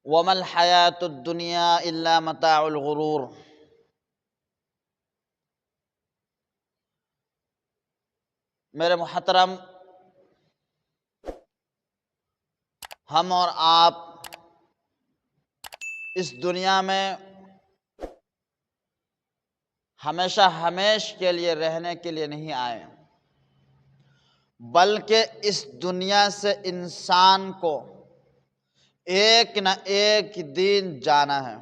وَمَا الْحَيَاةُ الدُّنْيَا إِلَّا مَتَاعُ الْغُرُورِ۔ میرے محترم، ہم اور آپ اس دنیا میں ہمیشہ کے لیے رہنے کے لیے نہیں آئے، بلکہ اس دنیا سے انسان کو ایک نہ ایک دن جانا ہے۔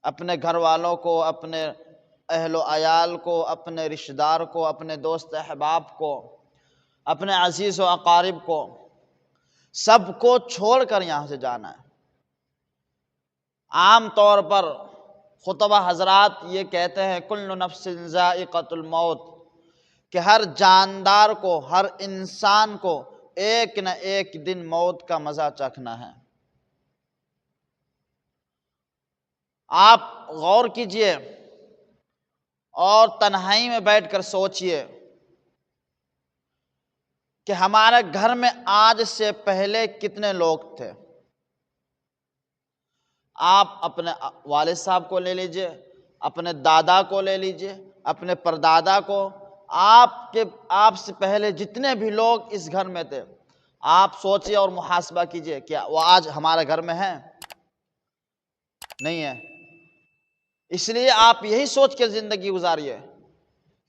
اپنے گھر والوں کو، اپنے اہل و عیال کو، اپنے رشتہ دار کو، اپنے دوست احباب کو، اپنے عزیز و اقارب کو، سب کو چھوڑ کر یہاں سے جانا ہے۔ عام طور پر خطبہ حضرات یہ کہتے ہیں کل نفس ذائقۃ الموت، کہ ہر جاندار کو، ہر انسان کو ایک نہ ایک دن موت کا مزہ چکھنا ہے۔ آپ غور کیجئے اور تنہائی میں بیٹھ کر سوچئے کہ ہمارے گھر میں آج سے پہلے کتنے لوگ تھے۔ آپ اپنے والد صاحب کو لے لیجئے، اپنے دادا کو لے لیجئے، اپنے پردادا کو، آپ سے پہلے جتنے بھی لوگ اس گھر میں تھے، آپ سوچئے اور محاسبہ کیجئے کہ وہ آج ہمارے گھر میں ہیں؟ نہیں ہے۔ اس لیے آپ یہی سوچ کے زندگی گزاریے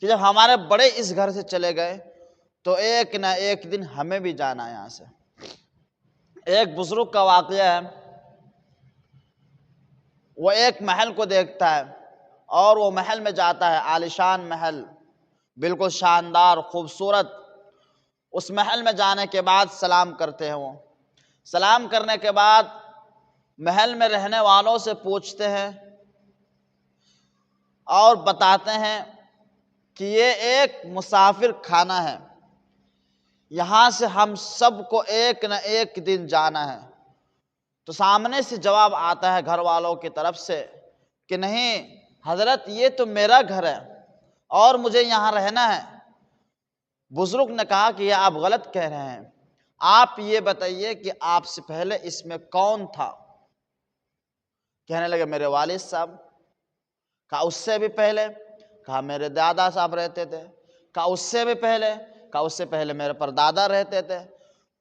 کہ جب ہمارے بڑے اس گھر سے چلے گئے تو ایک نہ ایک دن ہمیں بھی جانا ہے یہاں سے۔ ایک بزرگ کا واقعہ ہے، وہ ایک محل کو دیکھتا ہے اور وہ محل میں جاتا ہے، عالیشان محل، بالکل شاندار خوبصورت۔ اس محل میں جانے کے بعد سلام کرتے ہیں، وہ سلام کرنے کے بعد محل میں رہنے والوں سے پوچھتے ہیں اور بتاتے ہیں کہ یہ ایک مسافر خانہ ہے، یہاں سے ہم سب کو ایک نہ ایک دن جانا ہے۔ تو سامنے سے جواب آتا ہے گھر والوں کی طرف سے کہ نہیں حضرت، یہ تو میرا گھر ہے اور مجھے یہاں رہنا ہے۔ بزرگ نے کہا کہ یہ آپ غلط کہہ رہے ہیں، آپ یہ بتائیے کہ آپ سے پہلے اس میں کون تھا؟ کہنے لگے میرے والد صاحب۔ کہا اس سے بھی پہلے؟ کہا میرے دادا صاحب رہتے تھے۔ کہا اس سے بھی پہلے؟ کہا اس سے پہلے میرے پردادا رہتے تھے۔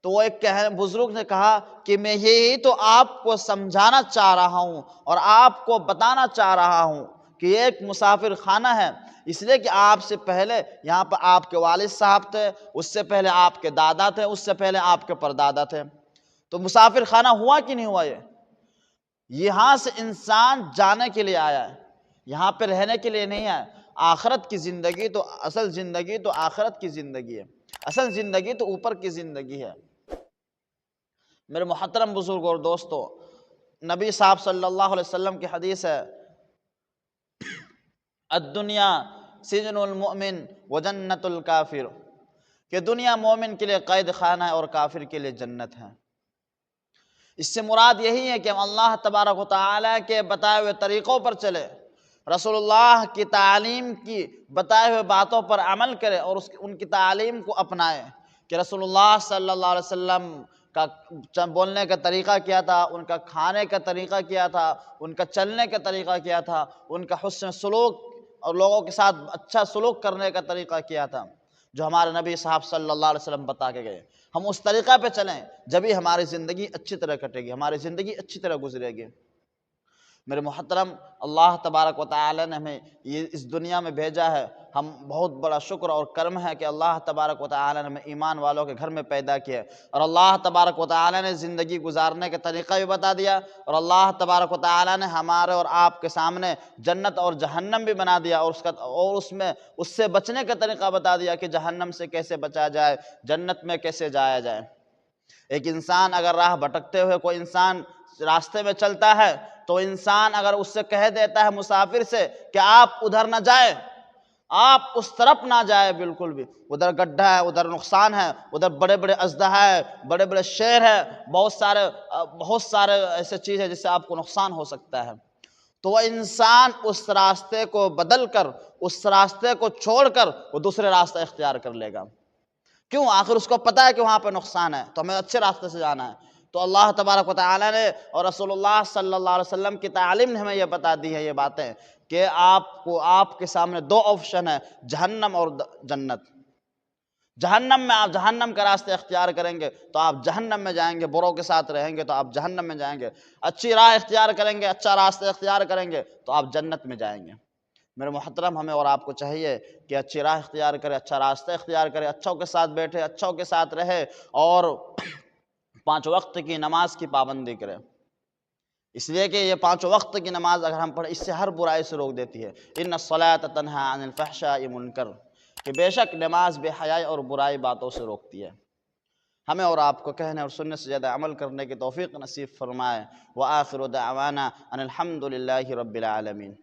تو وہ ایک بزرگ نے کہا کہ میں یہی تو آپ کو سمجھانا چاہ رہا ہوں اور آپ کو بتانا چاہ رہا ہوں کہ یہ ایک مسافر خانہ ہے، اس لیے کہ آپ سے پہلے یہاں پر آپ کے والد صاحب تھے، اس سے پہلے آپ کے دادا تھے، اس سے پہلے آپ کے پردادا تھے۔ تو مسافر خانہ ہوا کہ نہیں ہوا؟ یہاں سے انسان جانے کے لیے آیا ہے، یہاں پہ رہنے کے لیے نہیں آیا۔ آخرت کی زندگی تو اصل زندگی تو آخرت کی زندگی ہے، اصل زندگی تو اوپر کی زندگی ہے۔ میرے محترم بزرگ اور دوستو، نبی صاحب صلی اللہ علیہ وسلم کی حدیث ہے الدنیا سجن المؤمن وجنت الکافر، کہ دنیا مومن کے لیے قید خانہ ہے اور کافر کے لیے جنت ہے۔ اس سے مراد یہی ہے کہ ہم اللہ تبارک و تعالیٰ کے بتائے ہوئے طریقوں پر چلے، رسول اللہ کی تعلیم کی بتائے ہوئے باتوں پر عمل کرے اور ان کی تعلیم کو اپنائے کہ رسول اللہ صلی اللہ علیہ وسلم کا بولنے کا طریقہ کیا تھا، ان کا کھانے کا طریقہ کیا تھا، ان کا چلنے کا طریقہ کیا تھا، ان کا حسن سلوک اور لوگوں کے ساتھ اچھا سلوک کرنے کا طریقہ کیا تھا، جو ہمارے نبی صاحب صلی اللہ علیہ وسلم بتا کے گئے۔ ہم اس طریقہ پہ چلیں، جبھی ہماری زندگی اچھی طرح کٹے گی، ہماری زندگی اچھی طرح گزرے گی۔ میرے محترم، اللہ تبارک و تعالی نے ہمیں یہ اس دنیا میں بھیجا ہے، ہم بہت بڑا شکر اور کرم ہے کہ اللہ تبارک و تعالی نے ہمیں ایمان والوں کے گھر میں پیدا کیا، اور اللہ تبارک و تعالی نے زندگی گزارنے کا طریقہ بھی بتا دیا، اور اللہ تبارک و تعالی نے ہمارے اور آپ کے سامنے جنت اور جہنم بھی بنا دیا، اور اس سے بچنے کا طریقہ بتا دیا کہ جہنم سے کیسے بچا جائے، جنت میں کیسے جایا جائے۔ ایک انسان اگر راہ بھٹکتے ہوئے کوئی انسان راستے میں چلتا ہے تو انسان اگر اس سے کہہ دیتا ہے مسافر سے کہ آپ ادھر نہ جائیں، آپ اس طرف نہ جائیں، بالکل بھی ادھر گڈھا ہے، ادھر نقصان ہے، ادھر بڑے بڑے اژدہا ہے، بڑے بڑے شیر ہے، بہت سارے ایسے چیز ہے جس سے آپ کو نقصان ہو سکتا ہے، تو وہ انسان اس راستے کو بدل کر، اس راستے کو چھوڑ کر وہ دوسرے راستہ اختیار کر لے گا۔ کیوں؟ آخر اس کو پتا ہے کہ وہاں پہ نقصان ہے، تو ہمیں اچھے راستے سے جانا ہے۔ تو تو اللہ تبارک و تعالیٰ نے اور رسول اللہ صلی اللہ علیہ وسلم کی تعلیم نے ہمیں یہ بتا دی ہے یہ باتیں کہ آپ کے سامنے دو آپشن ہے، جہنم اور جنت۔ جہنم میں آپ جہنم کا راستہ اختیار کریں گے تو آپ جہنم میں جائیں گے، بروں کے ساتھ رہیں گے تو آپ جہنم میں جائیں گے، اچھی راہ اختیار کریں گے، اچھا راستہ اختیار کریں گے تو آپ جنت میں جائیں گے۔ میرے محترم، ہمیں اور آپ کو چاہیے کہ اچھی راہ اختیار کرے، اچھا راستہ اختیار کرے، اچھوں کے ساتھ بیٹھے، اچھوں کے ساتھ رہے اور 5 وقت کی نماز کی پابندی کرے، اس لیے کہ یہ 5 وقت کی نماز اگر ہم پڑھیں اس سے ہر برائی سے روک دیتی ہے۔ ان الصلاۃ تنہی عن الفحشاء والمنکر، کہ بے شک نماز بے حیائی اور برائی باتوں سے روکتی ہے۔ ہمیں اور آپ کو کہنے اور سننے سے زیادہ عمل کرنے کی توفیق نصیب فرمائے۔ وآخر دعوانا ان الحمد للہ رب العالمین۔